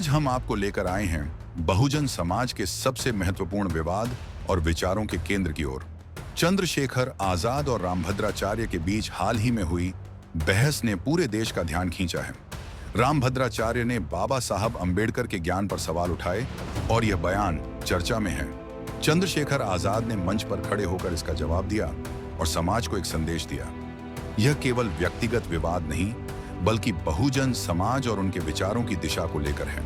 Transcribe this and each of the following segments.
आज हम आपको लेकर आए हैं बहुजन समाज के सबसे महत्वपूर्ण विवाद और विचारों के केंद्र की ओर। चंद्रशेखर आजाद और रामभद्राचार्य के बीच हाल ही में हुई बहस ने पूरे देश का ध्यान खींचा है। रामभद्राचार्य ने बाबा साहब अंबेडकर के ज्ञान पर सवाल उठाए और यह बयान चर्चा में है। चंद्रशेखर आजाद ने मंच पर खड़े होकर इसका जवाब दिया और समाज को एक संदेश दिया। यह केवल व्यक्तिगत विवाद नहीं, बल्कि बहुजन समाज और उनके विचारों की दिशा को लेकर है।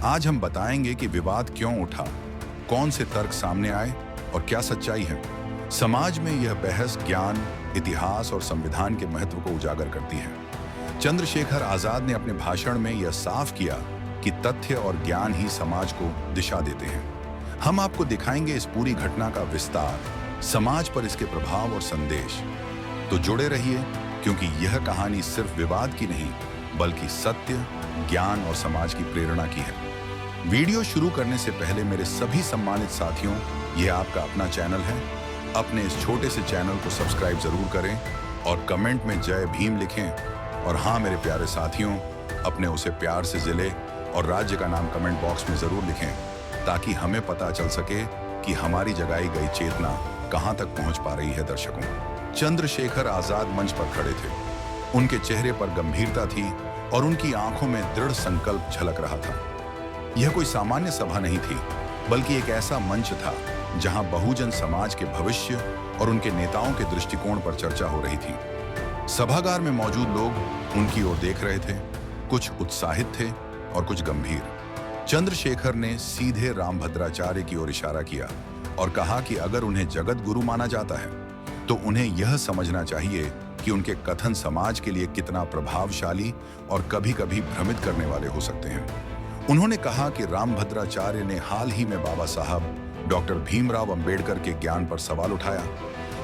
आज हम बताएंगे कि विवाद क्यों उठा, कौन से तर्क सामने आए और क्या सच्चाई है। समाज में यह बहस ज्ञान, इतिहास और संविधान के महत्व को उजागर करती है। चंद्रशेखर आजाद ने अपने भाषण में यह साफ किया कि तथ्य और ज्ञान ही समाज को दिशा देते हैं। हम आपको दिखाएंगे इस पूरी घटना का विस्तार, समाज पर इसके प्रभाव और संदेश। तो जुड़े रहिए, क्योंकि यह कहानी सिर्फ विवाद की नहीं, बल्कि सत्य, ज्ञान और समाज की प्रेरणा की है। वीडियो शुरू करने से पहले मेरे सभी सम्मानित साथियों, यह आपका अपना चैनल है। अपने इस छोटे से चैनल को सब्सक्राइब जरूर करें और कमेंट में जय भीम लिखें। और हाँ मेरे प्यारे साथियों, अपने उसे प्यार से जिले और राज्य का नाम कमेंट बॉक्स में जरूर लिखें, ताकि हमें पता चल सके कि हमारी जगाई गई चेतना कहां तक पहुंच पा रही है दर्शकों। चंद्रशेखर आजाद मंच पर खड़े थे। उनके चेहरे पर गंभीरता थी और उनकी आंखों में दृढ़ संकल्प झलक रहा था। यह कोई सामान्य सभा नहीं थी, बल्कि एक ऐसा मंच था जहां बहुजन समाज के भविष्य और उनके नेताओं के दृष्टिकोण पर चर्चा हो रही थी। सभागार में मौजूद लोग उनकी ओर देख रहे थे, कुछ उत्साहित थे और कुछ गंभीर। चंद्रशेखर ने सीधे रामभद्राचार्य की ओर इशारा किया और कहा कि अगर उन्हें जगत गुरु माना जाता है तो उन्हें यह समझना चाहिए कि उनके कथन समाज के लिए कितना प्रभावशाली और कभी-कभी भ्रमित करने वाले हो सकते हैं। उन्होंने कहा कि रामभद्राचार्य ने हाल ही में बाबा साहब डॉक्टर भीमराव अंबेडकर के ज्ञान पर सवाल उठाया।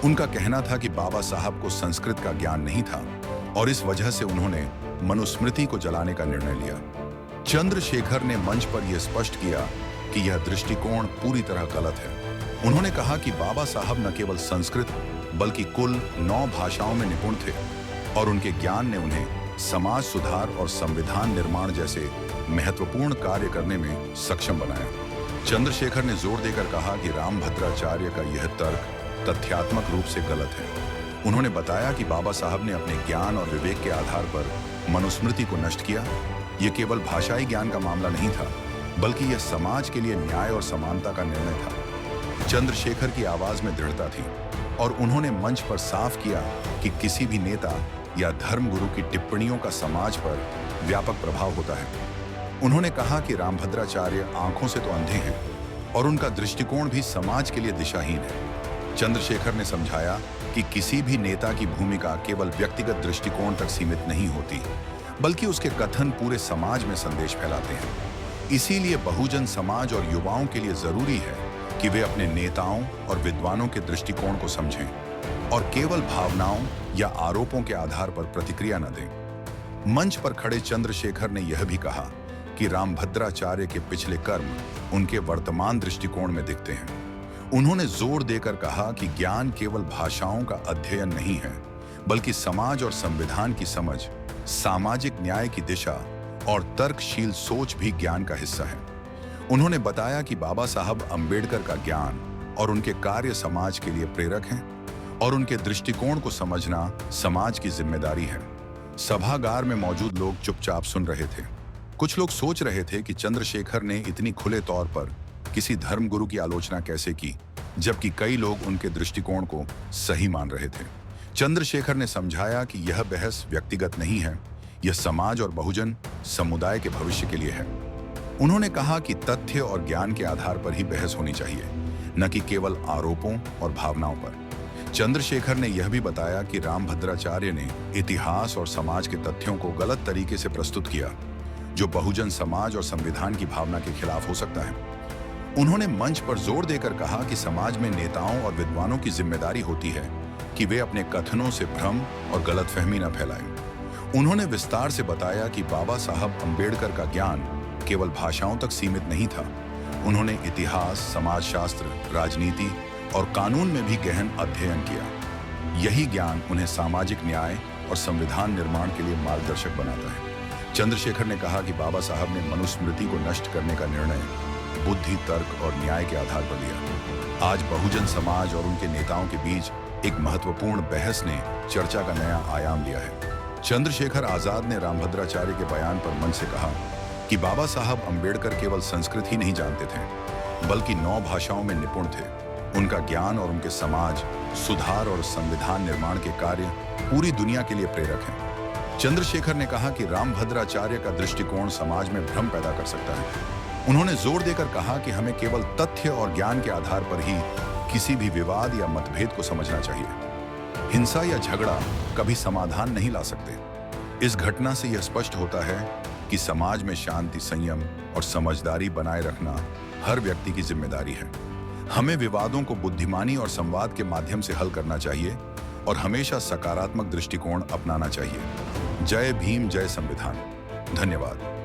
उनका कहना था कि बाबा साहब को संस्कृत का ज्ञान नहीं था और इस वजह से उन्होंने मनुस्मृति को जलाने का निर्णय लिया। चंद्रशेखर ने मंच पर यह स्पष्ट किया कि यह दृष्टिकोण पूरी तरह गलत है। उन्होंने कहा कि बाबा साहब न केवल संस्कृत बल्कि कुल 9 भाषाओं में निपुण थे और उनके ज्ञान ने उन्हें समाज सुधार और संविधान निर्माण जैसे महत्वपूर्ण कार्य करने में सक्षम बनाया। चंद्रशेखर ने जोर देकर कहा कि रामभद्राचार्य का यह तर्क तथ्यात्मक रूप से गलत है। उन्होंने बताया कि बाबा साहब ने अपने ज्ञान और विवेक के आधार पर मनुस्मृति को नष्ट किया। यह केवल भाषाई ज्ञान का मामला नहीं था, बल्कि यह समाज के लिए न्याय और समानता का निर्णय था। चंद्रशेखर की आवाज में दृढ़ता थी और उन्होंने मंच पर साफ किया कि किसी भी नेता या धर्मगुरु की टिप्पणियों का समाज पर व्यापक प्रभाव होता है। उन्होंने कहा कि रामभद्राचार्य आंखों से तो अंधे हैं और उनका दृष्टिकोण भी समाज के लिए दिशाहीन है। चंद्रशेखर ने समझाया कि किसी भी नेता की भूमिका केवल व्यक्तिगत दृष्टिकोण तक सीमित नहीं होती, बल्कि उसके कथन पूरे समाज में संदेश फैलाते हैं। इसीलिए बहुजन समाज और युवाओं के लिए जरूरी है कि वे अपने नेताओं और विद्वानों के दृष्टिकोण को समझें और केवल भावनाओं या आरोपों के आधार पर प्रतिक्रिया न दें। मंच पर खड़े चंद्रशेखर ने यह भी कहा कि रामभद्राचार्य के पिछले कर्म उनके वर्तमान दृष्टिकोण में दिखते हैं। उन्होंने जोर देकर कहा कि ज्ञान केवल भाषाओं का अध्ययन नहीं है, बल्कि समाज और संविधान की समझ, सामाजिक न्याय की दिशा और तर्कशील सोच भी ज्ञान का हिस्सा है। उन्होंने बताया कि बाबा साहब अंबेडकर का ज्ञान और उनके कार्य समाज के लिए प्रेरक हैं और उनके दृष्टिकोण को समझना समाज की जिम्मेदारी है। सभागार में मौजूद लोग चुपचाप सुन रहे थे। कुछ लोग सोच रहे थे कि चंद्रशेखर ने इतनी खुले तौर पर किसी धर्मगुरु की आलोचना कैसे की, जबकि कई लोग उनके दृष्टिकोण को सही मान रहे थे। चंद्रशेखर ने समझाया कि यह बहस व्यक्तिगत नहीं है, यह समाज और बहुजन समुदाय के भविष्य के लिए है। उन्होंने कहा कि तथ्य और ज्ञान के आधार पर ही बहस होनी चाहिए, न कि केवल आरोपों और भावनाओं पर। चंद्रशेखर ने यह भी बताया कि रामभद्राचार्य ने इतिहास और समाज के तथ्यों को गलत तरीके से प्रस्तुत किया, जो बहुजन समाज और संविधान की भावना के खिलाफ हो सकता है। उन्होंने मंच पर जोर देकर कहा कि समाज में नेताओं और विद्वानों की जिम्मेदारी होती है कि वे अपने कथनों से भ्रम और गलतफहमी न फैलाएं। उन्होंने विस्तार से बताया कि बाबा साहब अंबेडकर का ज्ञान केवल भाषाओं तक सीमित नहीं था। उन्होंने इतिहास, समाजशास्त्र, राजनीति और कानून में भी गहन अध्ययन किया। यही ज्ञान उन्हें सामाजिक न्याय और संविधान निर्माण के लिए मार्गदर्शक बनाता है। चंद्रशेखर ने कहा कि बाबा साहब ने मनुस्मृति को नष्ट करने का निर्णय बुद्धि, तर्क और न्याय के आधार पर लिया। आज बहुजन समाज और उनके नेताओं के बीच एक महत्वपूर्ण बहस ने चर्चा का नया आयाम लिया है। चंद्रशेखर आजाद ने रामभद्राचार्य के बयान पर मंच से कहा कि बाबा साहब अंबेडकर केवल संस्कृत ही नहीं जानते थे, बल्कि 9 भाषाओं में निपुण थे। उनका ज्ञान और उनके समाज सुधार और संविधान निर्माण के कार्य पूरी दुनिया के लिए प्रेरक हैं। चंद्रशेखर ने कहा कि रामभद्राचार्य का दृष्टिकोण समाज में भ्रम पैदा कर सकता है। उन्होंने जोर देकर कहा कि हमें केवल तथ्य और ज्ञान के आधार पर ही किसी भी विवाद या मतभेद को समझना चाहिए। हिंसा या झगड़ा कभी समाधान नहीं ला सकते। इस घटना से यह स्पष्ट होता है कि समाज में शांति, संयम और समझदारी बनाए रखना हर व्यक्ति की जिम्मेदारी है। हमें विवादों को बुद्धिमानी और संवाद के माध्यम से हल करना चाहिए और हमेशा सकारात्मक दृष्टिकोण अपनाना चाहिए। जय भीम, जय संविधान। धन्यवाद।